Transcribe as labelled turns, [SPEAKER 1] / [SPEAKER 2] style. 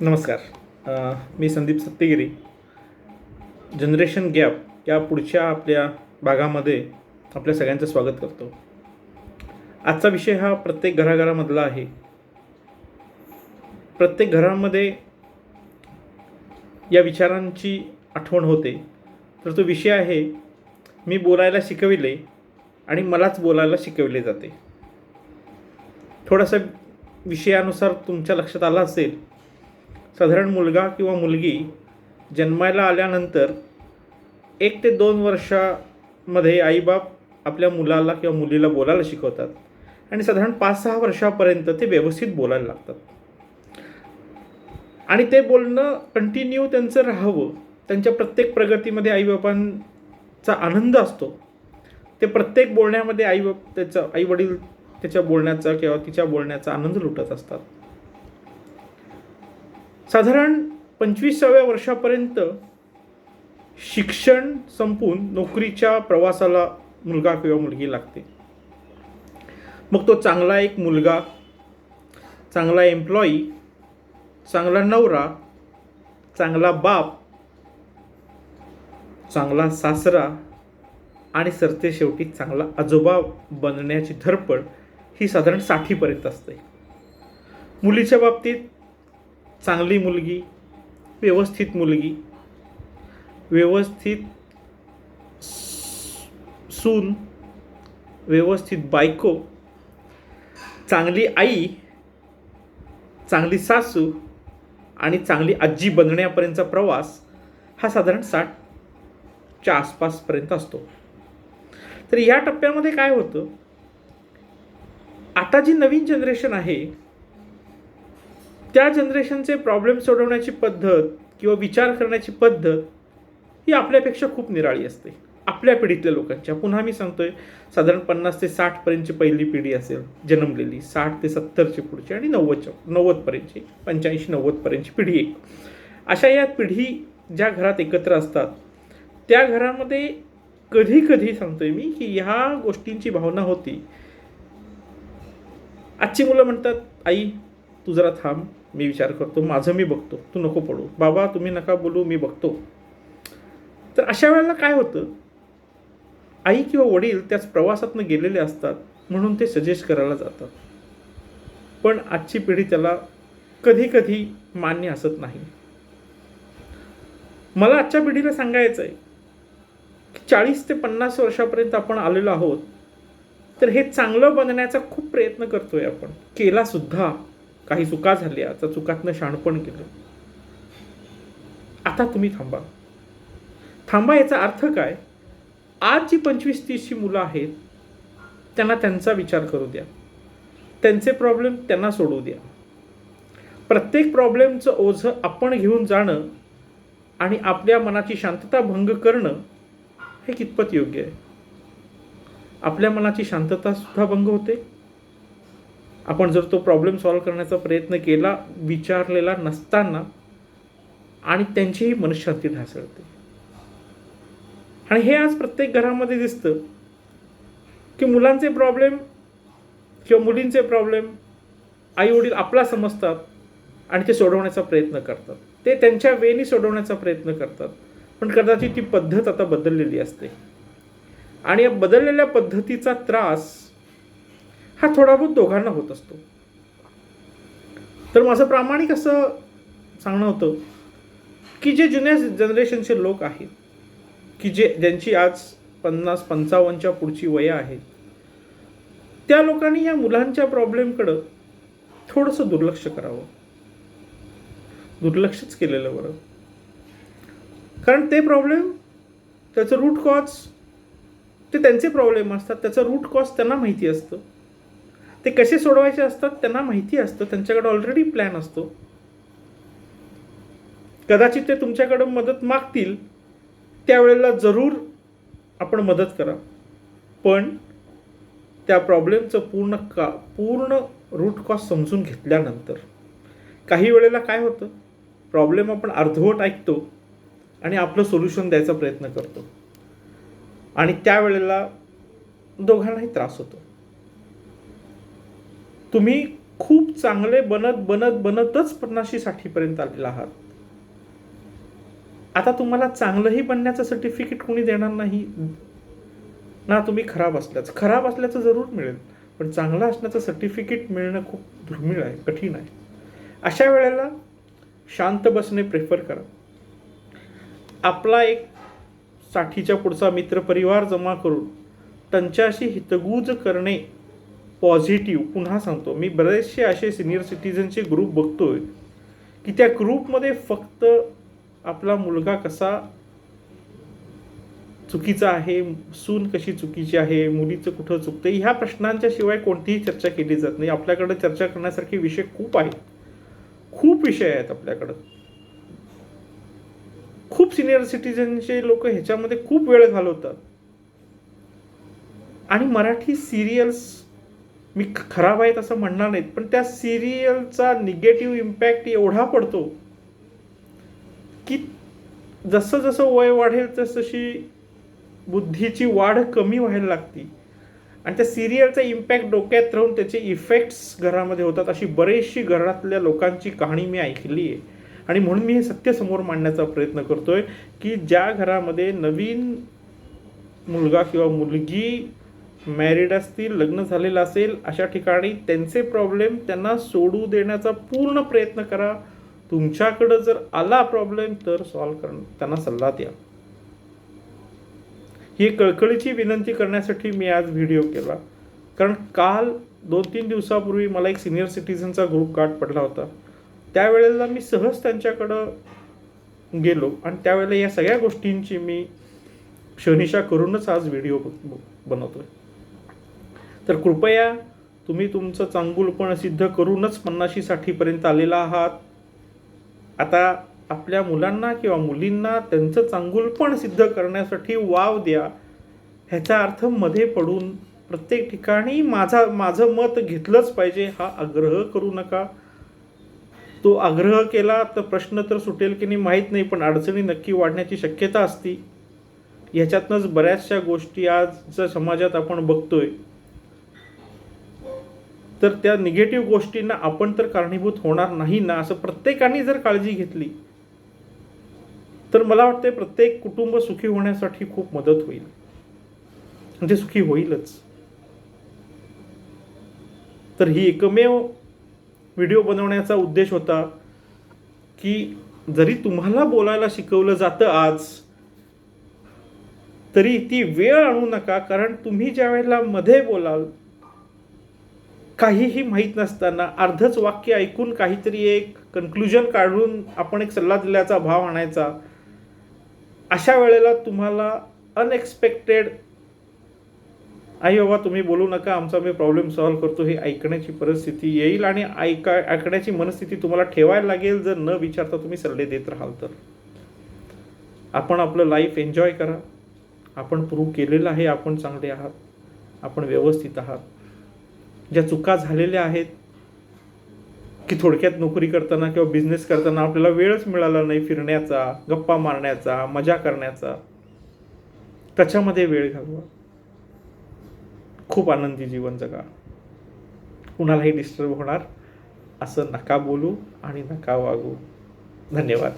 [SPEAKER 1] नमस्कार. मी Sandeep सत्तेगिरी. Generation gap या पुढच्या आपल्या भागामध्ये आपल्या सगळ्यांचं स्वागत करतो. आजचा विषय हा प्रत्येक घराघरामधला आहे. प्रत्येक घरामध्ये या विचारांची आठवण होते. तर तो विषय आहे, मी बोलायला शिकविले आणि मलाच बोलायला शिकवले जाते. थोडासा विषयानुसार तुमच्या लक्षात आला असेल. साधारण मुलगा किंवा मुलगी जन्मायला आल्यानंतर 1 ते 2 वर्षामध्ये आईबाप आपल्या मुलाला किंवा मुलीला बोलायला शिकवतात आणि साधारण 5-6 वर्षापर्यंत ते व्यवस्थित बोलायला लागतात. आणि ते बोलणं कंटिन्यू त्यांचं राहावं, त्यांच्या प्रत्येक प्रगतीमध्ये आईबापांचा आनंद असतो. ते प्रत्येक बोलण्यामध्ये आईवडील त्याच्या बोलण्याचा किंवा तिच्या बोलण्याचा आनंद लुटत असतात. साधारण 25व्या वर्षापर्यंत शिक्षण संपून नोकरीच्या प्रवासाला मुलगा किंवा मुलगी लागते. मग तो चांगला एक मुलगा, चांगला एम्प्लॉई, चांगला नवरा, चांगला बाप, चांगला सासरा आणि सरते शेवटी चांगला आजोबा बनण्याची धडपड ही साधारण 60पर्यंत असते. मुलीच्या बाबतीत चांगली मुलगी, व्यवस्थित मुलगी, व्यवस्थित सून, व्यवस्थित बायको, चांगली आई, चांगली सासू आणि चांगली आजी बनण्यापर्यंतचा प्रवास हा साधारण 60च्या आसपासपर्यंत असतो. तर या टप्प्यामध्ये काय होतं, आता जी नवीन जनरेशन आहे त्या जनरेशनचे प्रॉब्लेम सोडवण्याची पद्धत किंवा विचार करण्याची पद्धत ही आपल्यापेक्षा खूप निराळी असते. आपल्या पिढीतल्या लोकांच्या, पुन्हा मी सांगतोय, साधारण 50 ते 60पर्यंतची पहिली पिढी असेल जन्मलेली, 60 ते 70ची पुढची आणि 90पर्यंतची, 85-90पर्यंतची पिढी एक. अशा या पिढी ज्या घरात एकत्र असतात त्या घरामध्ये कधी कधी सांगतोय मी की ह्या गोष्टींची भावना होती. आजची मुलं म्हणतात, आई तू जरा थांब, मी विचार करतो, माझं मी बघतो, तू नको पडू, बाबा तुम्ही नका बोलू, मी बघतो. तर अशा वेळेला काय होतं, आई किंवा वडील त्याच प्रवासातनं गेलेले असतात म्हणून ते सजेस्ट करायला जातात. पण आजची पिढी त्याला कधी कधी मान्य असत नाही. मला आजच्या पिढीला सांगायचं आहे की 40 ते 50 वर्षापर्यंत आपण आलेलो आहोत. तर हे चांगलं बनण्याचा खूप प्रयत्न करतोय आपण, केला सुद्धा. काही चुका झाल्या, त्या चुकातनं शहाणपण केलं. आता तुम्ही थांबा याचा अर्थ काय, आज जी 25-30ची मुलं आहेत त्यांना त्यांचा विचार करू द्या, त्यांचे प्रॉब्लेम त्यांना सोडू द्या. प्रत्येक प्रॉब्लेमचं ओझं आपण घेऊन जाणं आणि आपल्या मनाची शांतता भंग करणं हे कितपत योग्य आहे. आपल्या मनाची शांतता सुद्धा भंग होते. आपण जर तो प्रॉब्लेम सॉल्व्ह करण्याचा प्रयत्न केला विचारलेला नसताना, आणि त्यांचीही मनशांती ढासळते. आणि हे आज प्रत्येक घरामध्ये दिसतं की मुलांचे प्रॉब्लेम किंवा मुलींचे प्रॉब्लेम आई वडील आपला समजतात आणि ते सोडवण्याचा प्रयत्न करतात. ते त्यांच्या वेनी सोडवण्याचा प्रयत्न करतात. पण कदाचित ती पद्धत आता बदललेली असते आणि या बदललेल्या पद्धतीचा त्रास हा थोडा बहुत दोघांना होत असतो. तर माझं प्रामाणिक असं सांगणं होतं की जे जुन्या जनरेशनचे लोक आहेत, की ज्यांची आज 50-55च्या पुढची वय आहेत, त्या लोकांनी या मुलांच्या प्रॉब्लेमकडं थोडंसं दुर्लक्ष करावं. दुर्लक्षच केलेलं बरं. कारण ते प्रॉब्लेम, त्याचं रूट कॉज, ते त्यांचे प्रॉब्लेम असतात, त्याचं रूट कॉज त्यांना माहिती असतं. ते कसे सोडवायचे असतात त्यांना माहिती असतं. त्यांच्याकडे ऑलरेडी प्लॅन असतो. कदाचित ते तुमच्याकडं मदत मागतील, त्यावेळेला जरूर आपण मदत करा. पण त्या प्रॉब्लेमचं पूर्ण रूट कॉज समजून घेतल्यानंतर. काही वेळेला काय होतं, प्रॉब्लेम आपण अर्धवट ऐकतो आणि आपलं सोल्युशन द्यायचा प्रयत्न करतो आणि त्यावेळेला दोघांनाही त्रास होतो. तुम्ही खूप चांगले बनतच 50-60 आलेला आहात. आता तुम्हाला चांगलंही बनण्याचं सर्टिफिकेट कोणी देणार नाही ना. तुम्ही खराब असल्याचं जरूर मिळेल, पण चांगलं असण्याचं सर्टिफिकेट मिळणं खूप दुर्मिळ आहे, कठीण आहे. अशा वेळेला शांत बसणे प्रेफर करा. आपला एक 60च्या पुढचा मित्रपरिवार जमा करून त्यांच्याशी हितगुज करणे पॉझिटिव्ह. पुन्हा सांगतो, मी बरेचसे असे सिनियर सिटीजनचे ग्रुप बघतोय की त्या ग्रुपमध्ये फक्त आपला मुलगा कसा चुकीचा आहे, सून कशी चुकीची आहे, मुलीचं कुठं चुकतं, ह्या प्रश्नांच्या शिवाय कोणतीही चर्चा केली जात नाही. आपल्याकडे चर्चा करण्यासारखे विषय खूप आहेत, खूप विषय आहेत आपल्याकडं. खूप सिनियर सिटीजनचे लोक ह्याच्यामध्ये खूप वेळ घालवतात. आणि मराठी सिरियल्स मी खराब आहेत असं म्हणणार नाहीत, पण त्या सिरियलचा निगेटिव्ह इम्पॅक्ट एवढा पडतो की जसं जसं वय वाढेल तशी बुद्धीची वाढ कमी व्हायला लागती आणि त्या सिरियलचा इम्पॅक्ट डोक्यात राहून त्याचे इफेक्ट्स घरामध्ये होतात. अशी बरीचशी घरातल्या लोकांची कहाणी मी ऐकली आहे आणि म्हणून मी हे सत्य समोर मांडण्याचा प्रयत्न करतोय की ज्या घरामध्ये नवीन मुलगा किंवा मुलगी मॅरिड असतील, लग्न झालेलं असेल, अशा ठिकाणी त्यांचे प्रॉब्लेम त्यांना सोडू देण्याचा पूर्ण प्रयत्न करा. तुमच्याकडं जर आला प्रॉब्लेम तर सॉल्व्ह करणं, त्यांना सल्ला द्या. ही कळकळीची विनंती करण्यासाठी मी आज व्हिडिओ केला, कारण काल 2-3 दिवसापूर्वी मला एक सिनियर सिटीजनचा ग्रुप गाठ पडला होता. त्यावेळेला मी सहज त्यांच्याकडं गेलो आणि त्यावेळेला या सगळ्या गोष्टींची मी शहानिशा करूनच आज व्हिडिओ बनवतोय. तर कृपया तुम्ही तुमचं चांगुलपण सिद्ध करूनच 50-60 आलेला आहात. आता आपल्या मुलांना किंवा मुलींना त्यांचं चांगुलपण सिद्ध करण्यासाठी वाव द्या. ह्याचा अर्थ मध्ये पडून प्रत्येक ठिकाणी माझं मत घेतलंच पाहिजे हा आग्रह करू नका. तो आग्रह केला तर प्रश्न तर सुटेल की नाही माहीत नाही, पण अडचणी नक्की वाढण्याची शक्यता असती. ह्याच्यातनंच बऱ्याचशा गोष्टी आजच्या समाजात आपण बघतोय. तर त्या निगेटिव्ह गोष्टींना आपण तर कारणीभूत होणार नाही ना, असं प्रत्येकाने जर काळजी घेतली तर मला वाटतं प्रत्येक कुटुंब सुखी होण्यासाठी खूप मदत होईल, म्हणजे सुखी होईलच. तर ही एकमेव व्हिडिओ बनवण्याचा उद्देश होता की जरी तुम्हाला बोलायला शिकवलं जातं आज, तरी ती वेळ आणू नका. कारण तुम्ही ज्या वेळेला मध्ये बोलाल, काहीही माहीत नसताना अर्धच वाक्य ऐकून काहीतरी एक कन्क्लुजन काढून आपण एक सल्ला दिल्याचा भाव आणायचा, अशा वेळेला तुम्हाला अनएक्सपेक्टेड आई बाबा तुम्ही बोलू नका, आमचा मी प्रॉब्लेम सॉल्व्ह करतो, हे ऐकण्याची परिस्थिती येईल आणि ऐकण्याची मनस्थिती तुम्हाला ठेवायला लागेल जर न विचारता तुम्ही सल्ले देत राहाल तर. आपण आपलं लाईफ एन्जॉय करा. आपण प्रूव्ह केलेलं आहे आपण चांगले आहात, आपण व्यवस्थित आहात. ज्या चुका झालेल्या आहेत की थोडक्यात नोकरी करताना किंवा बिझनेस करताना आपल्याला वेळच मिळाला नाही फिरण्याचा, गप्पा मारण्याचा, मजा करण्याचा, त्याच्यामध्ये वेळ घालवा. खूप आनंदी जीवन जगा. कुणालाही डिस्टर्ब होणार असं नका बोलू आणि नका वागू. धन्यवाद.